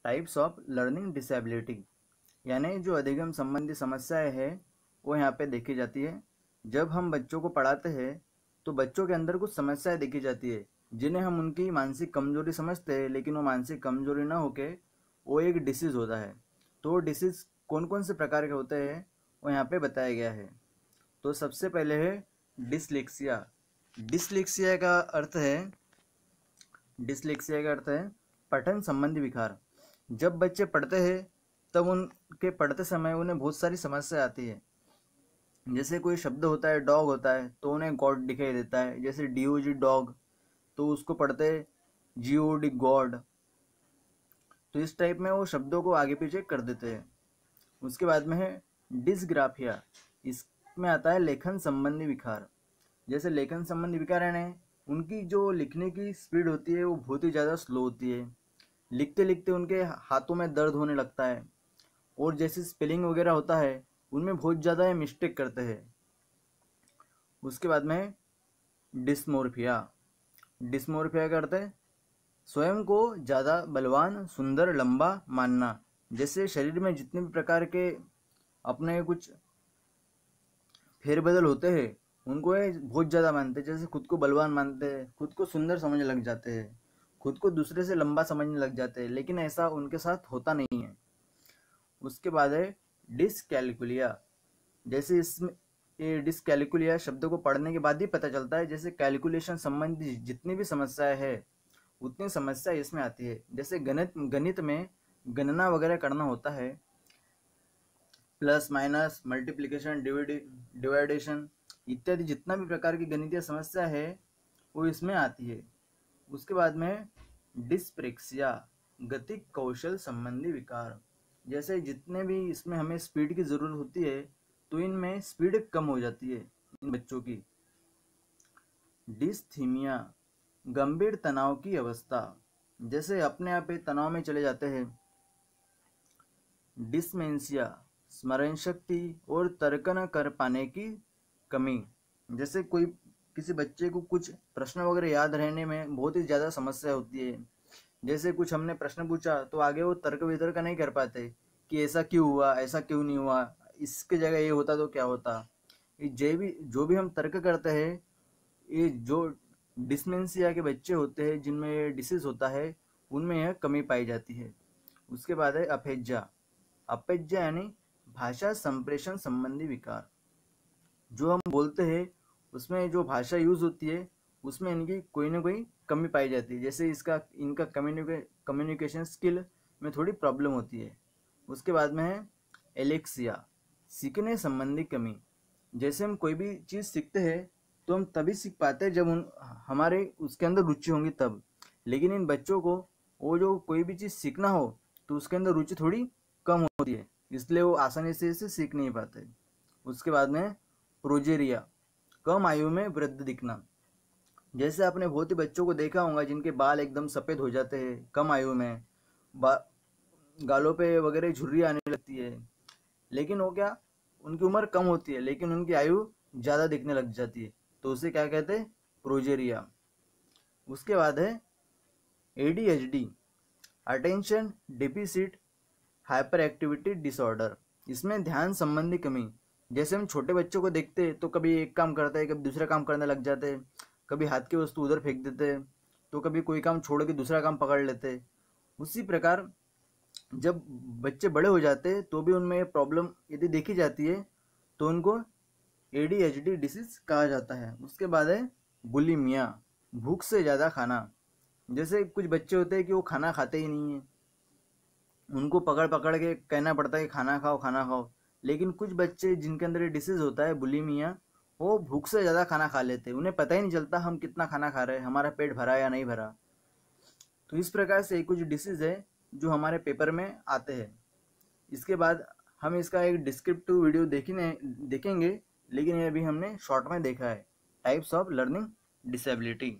Types of learning disability, यानी जो अधिगम संबंधी समस्याएं हैं वो यहाँ पे देखी जाती है। जब हम बच्चों को पढ़ाते हैं तो बच्चों के अंदर कुछ समस्याएं देखी जाती है जिन्हें हम उनकी मानसिक कमजोरी समझते हैं, लेकिन वो मानसिक कमजोरी ना होके वो एक डिसीज़ होता है। तो वो डिसीज़ कौन कौन से प्रकार के होते हैं वो यहाँ पे बताया गया है। तो सबसे पहले है डिसलेक्सिया। डिसलेक्सिया का अर्थ है डिसलेक्सिया का अर्थ है पठन संबंधी विकार। जब बच्चे पढ़ते हैं तब उनके पढ़ते समय उन्हें बहुत सारी समस्या आती है। जैसे कोई शब्द होता है, डॉग होता है, तो उन्हें गॉड दिखाई देता है। जैसे DOG डॉग, तो उसको पढ़ते GOD गॉड। तो इस टाइप में वो शब्दों को आगे पीछे कर देते हैं। उसके बाद में है डिसग्राफिया। इसमें आता है लेखन संबंधी विकार। जैसे लेखन संबंधी विकार है ना, उनकी जो लिखने की स्पीड होती है वो बहुत ही ज़्यादा स्लो होती है। लिखते लिखते उनके हाथों में दर्द होने लगता है, और जैसे स्पेलिंग वगैरह होता है उनमें बहुत ज़्यादा मिस्टेक करते हैं। उसके बाद में डिस्मोर्फिया। डिस्मोर्फिया का अर्थ है स्वयं को ज़्यादा बलवान, सुंदर, लंबा मानना। जैसे शरीर में जितने भी प्रकार के अपने कुछ फेरबदल होते हैं उनको ये बहुत ज़्यादा मानते हैं। जैसे खुद को बलवान मानते हैं, खुद को सुंदर समझने लग जाते हैं, खुद को दूसरे से लंबा समझने लग जाते हैं, लेकिन ऐसा उनके साथ होता नहीं है। उसके बाद है डिसकैलकुलिया। जैसे इसमें ये डिसकैलकुलिया शब्द को पढ़ने के बाद ही पता चलता है। जैसे कैलकुलेशन संबंधी जितनी भी समस्याएं है उतनी समस्या इसमें आती है। जैसे गणित में गणना वगैरह करना होता है, प्लस माइनस, मल्टीप्लिकेशन, डिवाइडेशन इत्यादि जितना भी प्रकार की गणितीय समस्या है वो इसमें आती है। उसके बाद में डिस्प्रेक्सिया, गतिक कौशल संबंधी विकार। जैसे जितने भी इसमें हमें स्पीड की ज़रूरत होती है तो इनमें स्पीड कम हो जाती है इन बच्चों की। डिस्थीमिया, गंभीर तनाव की अवस्था। जैसे अपने आप ही तनाव में चले जाते हैं। डिसमेंशिया, स्मरण शक्ति और तर्क न कर पाने की कमी। जैसे कोई किसी बच्चे को कुछ प्रश्न वगैरह याद रहने में बहुत ही ज़्यादा समस्या होती है। जैसे कुछ हमने प्रश्न पूछा तो आगे वो तर्क वितर्क नहीं कर पाते कि ऐसा क्यों हुआ, ऐसा क्यों नहीं हुआ, इसके जगह ये होता तो क्या होता। ये जो भी हम तर्क करते हैं, ये जो डिसमेंशिया के बच्चे होते हैं जिनमें ये डिसीज होता है उनमें यह कमी पाई जाती है। उसके बाद है अपेज्या। अपेज्या यानी भाषा संप्रेषण संबंधी विकार। जो हम बोलते हैं उसमें जो भाषा यूज होती है उसमें इनकी कोई ना कोई कमी पाई जाती है। जैसे इनका कम्युनिकेशन स्किल में थोड़ी प्रॉब्लम होती है। उसके बाद में है एलेक्सिया, सीखने संबंधी कमी। जैसे हम कोई भी चीज़ सीखते हैं तो हम तभी सीख पाते हैं जब हमारे उसके अंदर रुचि होंगी तब। लेकिन इन बच्चों को वो जो कोई भी चीज़ सीखना हो तो उसके अंदर रुचि थोड़ी कम होती है, इसलिए वो आसानी से इसे सीख नहीं पाते। उसके बाद में प्रोजेरिया, कम आयु में वृद्ध दिखना। जैसे आपने बहुत ही बच्चों को देखा होगा जिनके बाल एकदम सफ़ेद हो जाते हैं कम आयु में, गालों पे वगैरह झुर्री आने लगती है। लेकिन वो क्या, उनकी उम्र कम होती है लेकिन उनकी आयु ज़्यादा दिखने लग जाती है, तो उसे क्या कहते हैं, प्रोजेरिया। उसके बाद है ADHD, attention deficit hyper activity disorder. इसमें ध्यान संबंधी कमी। जैसे हम छोटे बच्चों को देखते हैं तो कभी एक काम करते हैं, कभी दूसरा काम करने लग जाते हैं, कभी हाथ की वस्तु उधर फेंक देते हैं, तो कभी कोई काम छोड़ के दूसरा काम पकड़ लेते हैं। उसी प्रकार जब बच्चे बड़े हो जाते हैं तो भी उनमें ये प्रॉब्लम यदि देखी जाती है तो उनको ADHD डिसीज कहा जाता है। उसके बाद है बुलिमिया, भूख से ज़्यादा खाना। जैसे कुछ बच्चे होते हैं कि वो खाना खाते ही नहीं है, उनको पकड़ पकड़ के कहना पड़ता है कि खाना खाओ खाना खाओ। लेकिन कुछ बच्चे जिनके अंदर ये डिसीज होता है बुलिमिया, वो भूख से ज़्यादा खाना खा लेते हैं, उन्हें पता ही नहीं चलता हम कितना खाना खा रहे हैं, हमारा पेट भरा या नहीं भरा। तो इस प्रकार से कुछ डिसीज है जो हमारे पेपर में आते हैं। इसके बाद हम इसका एक डिस्क्रिप्टिव वीडियो देखेंगे, लेकिन ये अभी हमने शॉर्ट में देखा है, टाइप्स ऑफ लर्निंग डिसेबिलिटी।